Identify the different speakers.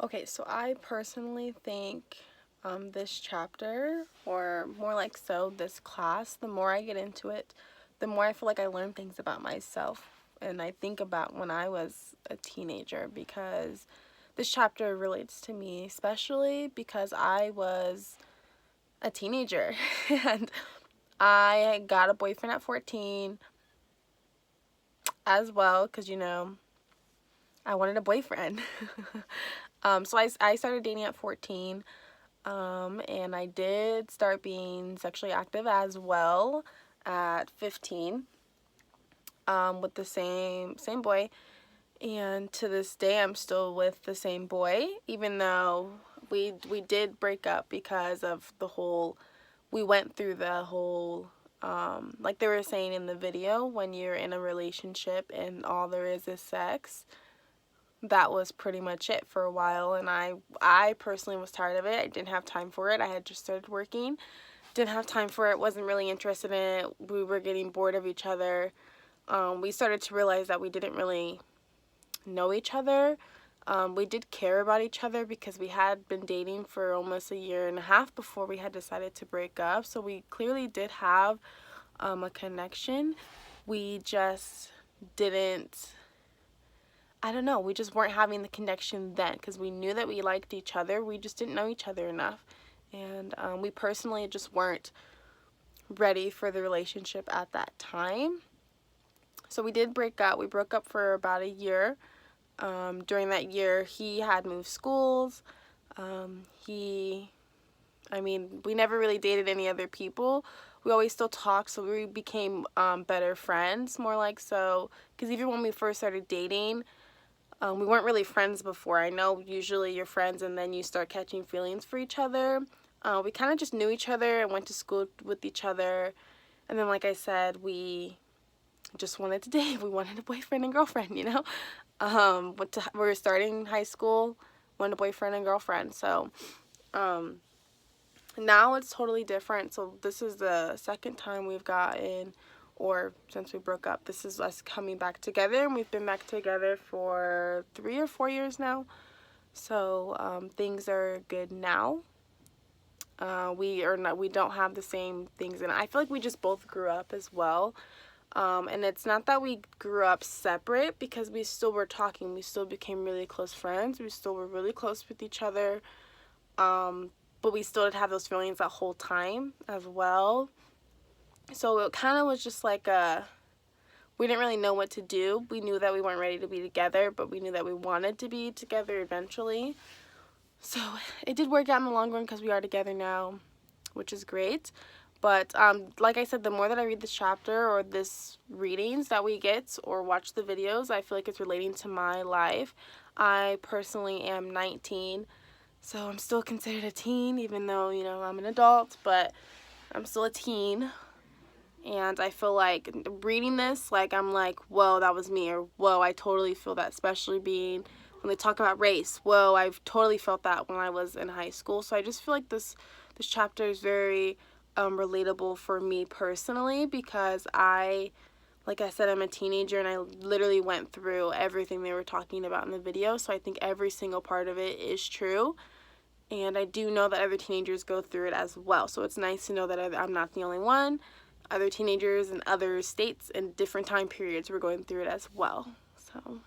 Speaker 1: Okay, so I personally think this chapter, or more like so, this class, the more I get into it, the more I feel like I learn things about myself. And I think about when I was a teenager, because this chapter relates to me, especially because I was a teenager and I got a boyfriend at 14 as well, because, you know, I wanted a boyfriend. So I started dating at 14. And I did start being sexually active as well at 15, with the same boy. And to this day, I'm still with the same boy, even though we did break up because of the whole, we went through the whole, like they were saying in the video, when you're in a relationship and all there is sex, that was pretty much it for a while. And I personally was tired of it. I didn't have time for it. I had just started working, didn't have time for it, wasn't really interested in it. We were getting bored of each other. We started to realize that we didn't really know each other. We did care about each other because we had been dating for almost a year and a half before we had decided to break up. So we clearly did have a connection. We just didn't, I don't know, we just weren't having the connection then, because we knew that we liked each other. We just didn't know each other enough. And we personally just weren't ready for the relationship at that time. So we did break up. We broke up for about a year. During that year, he had moved schools. We never really dated any other people. We always still talked, so we became better friends, more like so. Because even when we first started dating, we weren't really friends before. I know usually you're friends and then you start catching feelings for each other. We kind of just knew each other and went to school with each other. And then, like I said, we just wanted to date. We wanted a boyfriend and girlfriend, you know? We were starting high school, wanted a boyfriend and girlfriend. So now it's totally different. So this is the second time we've gotten, or since we broke up, this is us coming back together, and we've been back together for 3 or 4 years now. So things are good now. We don't have the same things, and I feel like we just both grew up as well. And it's not that we grew up separate, because we still were talking. We still became really close friends. We still were really close with each other. But we still did have those feelings that whole time as well. So it kind of was just like we didn't really know what to do. We knew that we weren't ready to be together, but we knew that we wanted to be together eventually. So it did work out in the long run, because we are together now, which is great. But like I said, the more that I read this chapter, or this readings that we get, or watch the videos, I feel like it's relating to my life. I personally am 19, so I'm still considered a teen, even though, you know, I'm an adult, but I'm still a teen. And I feel like reading this, like, I'm like, whoa, that was me, or whoa, I totally feel that, especially being, when they talk about race, whoa, I've totally felt that when I was in high school. So I just feel like this chapter is very relatable for me personally, because like I said, I'm a teenager, and I literally went through everything they were talking about in the video. So I think every single part of it is true. And I do know that other teenagers go through it as well. So it's nice to know that I'm not the only one. Other teenagers in other states and different time periods were going through it as well. So